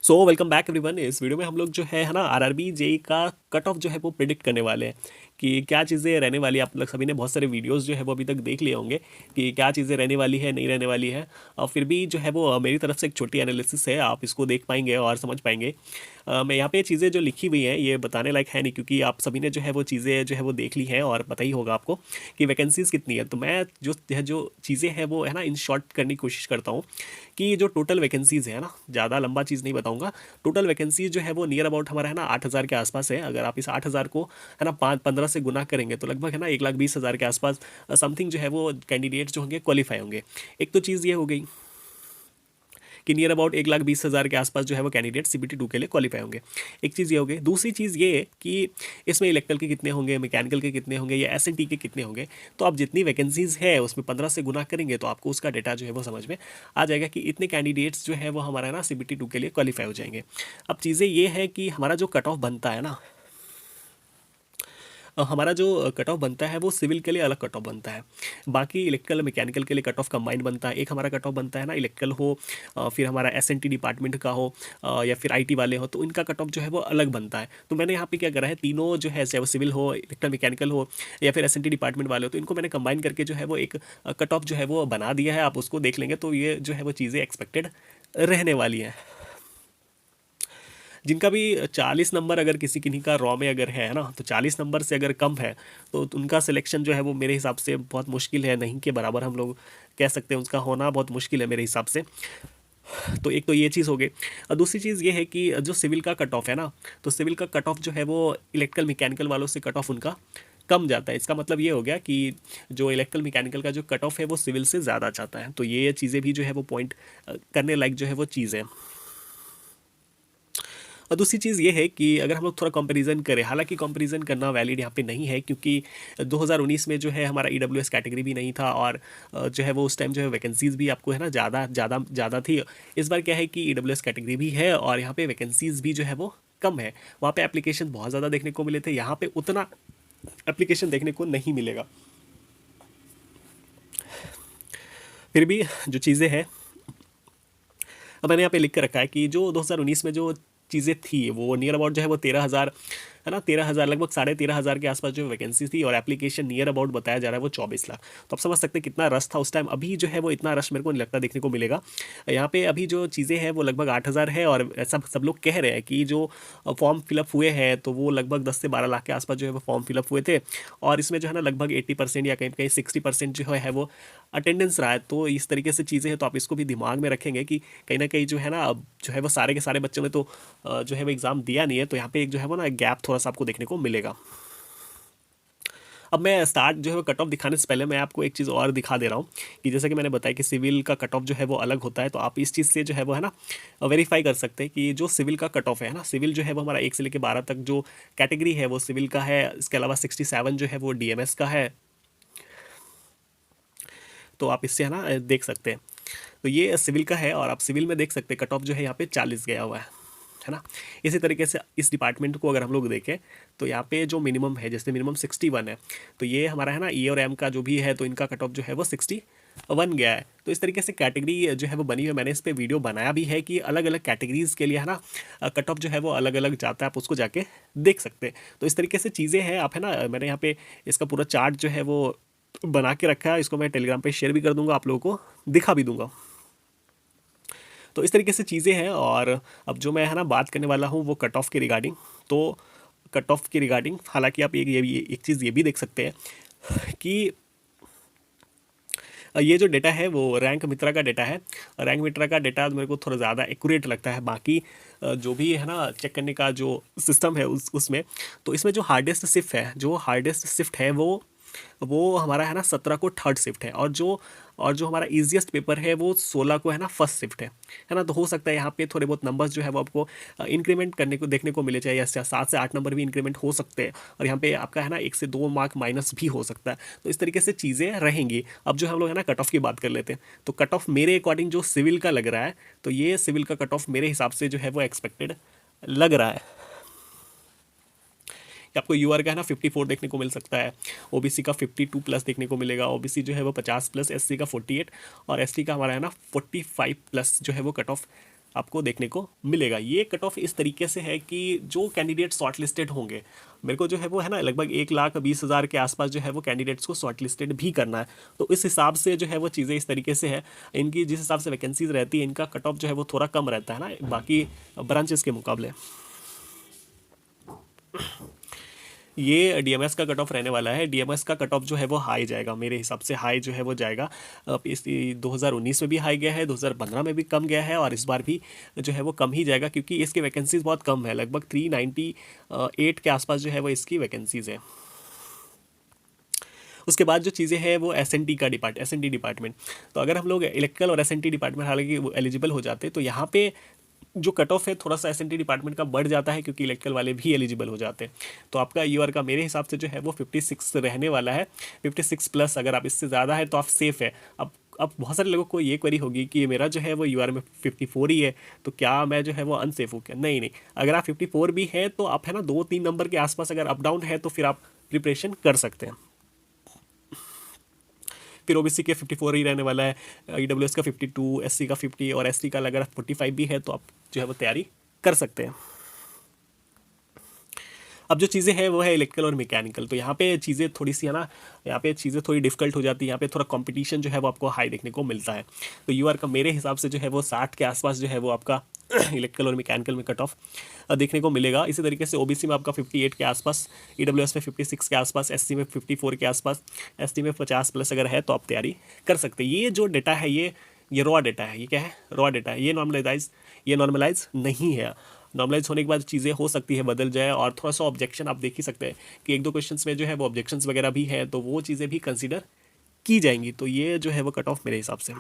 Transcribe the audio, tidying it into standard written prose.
So welcome back everyone. इस video में हम लोग जो है ना आरआरबी जेई का कट ऑफ जो है वो प्रिडिक्ट करने वाले हैं कि क्या चीज़ें रहने वाली है। आप लोग सभी ने बहुत सारे वीडियोस जो है वो अभी तक देख लिए होंगे कि क्या चीज़ें रहने वाली है, नहीं रहने वाली है। और फिर भी जो है वो मेरी तरफ से एक छोटी एनालिसिस है, आप इसको देख पाएंगे और समझ पाएंगे। मैं यहाँ पे चीज़ें जो लिखी हुई हैं ये बताने लायक है नहीं, क्योंकि आप सभी ने जो है वो चीज़ें जो है वो देख ली हैं और पता ही होगा आपको कि वैकेंसीज़ कितनी है। तो मैं जो चीज़ें हैं वो है ना इन शॉर्ट करने की कोशिश करता हूँ कि जो टोटल वैकेंसीज़ है ना, ज़्यादा लंबा चीज़ नहीं बताऊंगा। टोटल वैकेंसीज जो है वो नियर अबाउट हमारा है ना 8,000 के आसपास है। अगर आप इस 8,000 को है ना 5-15 से गुना करेंगे तो लगभग है ना 1,20,000 के आसपास समथिंग जो है वो कैंडिडेट्स जो होंगे क्वालिफाई होंगे। एक तो चीज़ ये हो गई कि नियर अबाउट 1,20,000 के आसपास जो है वो कैंडिडेट CBT 2 के लिए क्वालिफाई होंगे। एक चीज़ ये हो गई। दूसरी चीज़ ये है कि इसमें इलेक्ट्रिकल के कितने होंगे, मैकेनिकल के कितने होंगे या SNT के कितने होंगे। तो आप जितनी वैकेंसीज है उसमें 15 से गुना करेंगे तो आपको उसका डेटा जो है वो समझ में आ जाएगा कि इतने कैंडिडेट्स जो है वो हमारा ना CBT 2 के लिए क्वालिफाई हो जाएंगे। अब चीज़ें ये है कि हमारा जो कट ऑफ बनता है ना, हमारा जो कट ऑफ बनता है वो सिविल के लिए अलग कट ऑफ बनता है। बाकी इलेक्ट्रिकल मैकेनिकल के लिए कट ऑफ कंबाइंड बनता है। एक हमारा कट ऑफ बनता है ना इलेक्ट्रिकल हो, फिर हमारा SNT डिपार्टमेंट का हो, या फिर IT वाले हो, तो इनका कट ऑफ जो है वो अलग बनता है। तो मैंने यहाँ पे क्या करा है, तीनों जो है चाहे वो सिविल हो, इलेक्ट्रिकल मैकेनिकल हो या फिर SNT डिपार्टमेंट वाले हो, तो इनको मैंने कंबाइन करके जो है वो एक कट ऑफ जो है वो बना दिया है। आप उसको देख लेंगे तो ये जो है वो चीज़ें एक्सपेक्टेड रहने वाली हैं। जिनका भी 40 नंबर अगर किसी किन्हीं का रॉ में अगर है ना, तो 40 नंबर से अगर कम है तो उनका सिलेक्शन जो है वो मेरे हिसाब से बहुत मुश्किल है, नहीं के बराबर हम लोग कह सकते हैं। उसका होना बहुत मुश्किल है मेरे हिसाब से। तो एक तो ये चीज़ हो गई। और दूसरी चीज़ ये है कि जो सिविल का कट ऑफ है ना, तो सिविल का कट ऑफ जो है वो इलेक्ट्रिकल मैकेनिकल वालों से कट ऑफ उनका कम जाता है। इसका मतलब ये हो गया कि जो इलेक्ट्रिकल मैकेनिकल का जो कट ऑफ है वो सिविल से ज़्यादा जाता है। तो ये चीज़ें भी जो है वो पॉइंट करने लायक जो है वो चीज़ है। और दूसरी चीज़ ये है कि अगर हम लोग थोड़ा कंपैरिजन करें, हालांकि कंपैरिजन करना वैलिड यहाँ पे नहीं है, क्योंकि 2019 में जो है हमारा EWS कैटेगरी भी नहीं था और जो है वो उस टाइम जो है वैकेंसीज़ भी आपको है ना ज़्यादा ज़्यादा ज़्यादा थी। इस बार क्या है कि EWS कैटेगरी भी है और यहाँ पे वैकेंसीज़ भी जो है वो कम है। वहाँ पे एप्लीकेशन बहुत ज़्यादा देखने को मिले थे, यहाँ पे उतना एप्लीकेशन देखने को नहीं मिलेगा। फिर भी जो चीज़ें हैं, अब मैंने यहाँ पे लिख कर रखा है कि जो 2019 में जो चीज़ें थी वो नियर अबाउट जो है वो 13,000 है ना, 13,000 लगभग 13,500 के आसपास जो वैकेंसी थी और एप्लीकेशन नियर अबाउट बताया जा रहा है वो 24 लाख। तो आप समझ सकते हैं कितना रश था उस टाइम। अभी जो है वो इतना रश मेरे को नहीं लगता देखने को मिलेगा। यहाँ पे अभी जो चीज़ें हैं वो लगभग 8,000 है और सब लोग कह रहे हैं कि जो फॉर्म फिलअप हुए हैं तो वो लगभग 10 से 12 लाख के आसपास जो है वो फॉर्म फिलअप हुए थे। और इसमें जो है ना लगभग 80% या कहीं कहीं 60% जो है वो अटेंडेंस रहा है। तो इस तरीके से चीज़ें हैं, तो आप इसको भी दिमाग में रखेंगे कि कहीं ना कहीं जो है ना अब जो है वो सारे के सारे बच्चों ने तो जो है वो एग्ज़ाम दिया नहीं है। तो यहाँ पे एक जो है वो ना गैप थोड़ा सा आपको देखने को मिलेगा। अब मैं स्टार्ट जो है वो कट ऑफ दिखाने से पहले मैं आपको एक चीज़ और दिखा दे रहा हूँ कि जैसे कि मैंने बताया कि सिविल का कट ऑफ जो है वो अलग होता है। तो आप इस चीज़ से जो है वो है ना वेरीफाई कर सकते हैं कि जो सिविल का कट ऑफ है ना, सिविल जो है वो हमारा 1 से लेकर 12 तक जो कैटेगरी है वो सिविल का है। इसके अलावा 67 जो है वो DMS का है। तो आप इससे है ना देख सकते हैं। तो ये सिविल का है और आप सिविल में देख सकते हैं कट ऑफ जो है यहाँ पे 40 गया हुआ है ना। इसी तरीके से इस डिपार्टमेंट को अगर हम लोग देखें तो यहाँ पे जो मिनिमम है, जैसे मिनिमम 61 है, तो ये हमारा है ना E और M का जो भी है तो इनका कट ऑफ जो है वो 61 गया है। तो इस तरीके से कैटेगरी जो है वो बनी है। मैंने इस पर वीडियो बनाया भी है कि अलग अलग कैटेगरीज के लिए है ना कट ऑफ जो है वो अलग अलग जाता है, आप उसको जाके देख सकते हैं। तो इस तरीके से चीज़ें हैं। आप है ना, मैंने यहाँ पे इसका पूरा चार्ट जो है वो बना के रखा है। इसको मैं टेलीग्राम पे शेयर भी कर दूंगा, आप लोगों को दिखा भी दूंगा। तो इस तरीके से चीज़ें हैं। और अब जो मैं है ना बात करने वाला हूँ वो कट ऑफ के रिगार्डिंग। तो कट ऑफ के रिगार्डिंग हालांकि आप एक चीज़ ये भी देख सकते हैं कि ये जो डेटा है वो रैंक मित्रा का डेटा है। रैंक मित्रा का डेटा मेरे को थोड़ा ज़्यादा एक्यूरेट लगता है। बाकी जो भी है ना चेक करने का जो सिस्टम है उसमें, तो इसमें जो हार्डेस्ट शिफ्ट है, जो हार्डेस्ट शिफ्ट है वो हमारा है ना 17 को थर्ड शिफ्ट है। और जो हमारा इजीएस्ट पेपर है वो 16 को है ना फर्स्ट शिफ्ट है ना। तो हो सकता है यहाँ पे थोड़े बहुत नंबर्स जो है वो आपको इंक्रीमेंट करने को देखने को मिले, चाहिए 7 से 8 नंबर भी इंक्रीमेंट हो सकते हैं। और यहाँ पे आपका है ना 1 से 2 मार्क माइनस भी हो सकता है। तो इस तरीके से चीज़ें रहेंगी। अब जो हम लोग है ना कट ऑफ की बात कर लेते हैं। तो कट ऑफ मेरे अकॉर्डिंग जो सिविल का लग रहा है, तो ये सिविल का कट ऑफ मेरे हिसाब से जो है वो एक्सपेक्टेड लग रहा है। आपको यूआर का है ना 54 देखने को मिल सकता है, ओबीसी का 52 प्लस देखने को मिलेगा, ओबीसी जो है वो 50 प्लस, एससी का 48 और एसटी का हमारा है ना 45 प्लस जो है वो कट ऑफ आपको देखने को मिलेगा। ये कट ऑफ इस तरीके से है कि जो कैंडिडेट शॉर्ट लिस्टेड होंगे, मेरे को जो है वो है ना लगभग 1,20,000 के आसपास जो है वो कैंडिडेट्स को शॉर्ट लिस्टेड भी करना है। तो इस हिसाब से जो है वो चीज़ें इस तरीके से है, इनकी जिस हिसाब से वैकेंसीज रहती है इनका कट ऑफ जो है वो थोड़ा कम रहता है ना बाकी ब्रांचेस के मुकाबले। ये डीएमएस का कट ऑफ रहने वाला है। डीएमएस का कट ऑफ जो है वो हाई जाएगा, मेरे हिसाब से हाई जो है वो जाएगा। अब इस 2019 में भी हाई गया है, 2015 में भी कम गया है और इस बार भी जो है वो कम ही जाएगा क्योंकि इसकी वैकेंसीज बहुत कम है, लगभग 398 के आसपास जो है वो इसकी वैकेंसीज है। उसके बाद जो चीज़ें हैं वो एस एन टी डिपार्टमेंट। तो अगर हम लोग इलेक्ट्रिकल और एस एन टी डिपार्टमेंट हालांकि वो एलिजिबल हो जाते तो यहाँ पे जो कट ऑफ है थोड़ा सा एस एन टी डिपार्टमेंट का बढ़ जाता है क्योंकि इलेक्ट्रिकल वाले भी एलिजिबल हो जाते हैं। तो आपका ईयर का मेरे हिसाब से जो है वो 56 रहने वाला है, 56 प्लस। अगर आप इससे ज़्यादा है तो आप सेफ़ है। अब बहुत सारे लोगों को ये क्वेरी होगी कि मेरा जो है वो यूआर में 54 ही है, तो क्या मैं जो है वो अनसेफ हूँ क्या? नहीं नहीं, अगर आप 54 भी है तो आप है ना 2-3 नंबर के आसपास अगर अप डाउन है तो फिर आप प्रिपरेशन कर सकते हैं। फिर ओबीसी के 54 ही रहने वाला है, ईडब्ल्यूएस का 52, एससी का 50 और एसटी का अगर 45 भी है तो आप जो है वो तैयारी कर सकते हैं। अब जो चीज़ें हैं वो है इलेक्ट्रिकल और मैकेनिकल। तो यहाँ पे चीज़ें थोड़ी सी है ना, यहाँ पे चीज़ें थोड़ी डिफिकल्ट हो जाती है, यहाँ पे थोड़ा कंपटीशन जो है वो आपको हाई देखने को मिलता है। तो यूआर का मेरे हिसाब से जो है वो 60 के आसपास जो है वो आपका इलेक्ट्रिकल और मैकेनिकल में कट ऑफ देखने को मिलेगा। इसी तरीके से ओबीसी में आपका 58 के आसपास, ईडब्ल्यूएस में 56 के आसपास, एससी में 54 के आसपास, एसटी में 50 प्लस अगर है तो आप तैयारी कर सकते हैं। ये जो डेटा है ये रॉ डेटा है। ये क्या है? रॉ डेटा है। ये नॉर्मलाइज नहीं है। नॉर्मलाइज होने के बाद चीज़ें हो सकती है बदल जाए और थोड़ा सा ऑब्जेक्शन आप देख ही सकते हैं कि 1-2 क्वेश्चंस में जो है वो ऑब्जेक्शंस वगैरह भी है, तो वो चीज़ें भी कंसिडर की जाएंगी। तो ये जो है वो कट ऑफ मेरे हिसाब से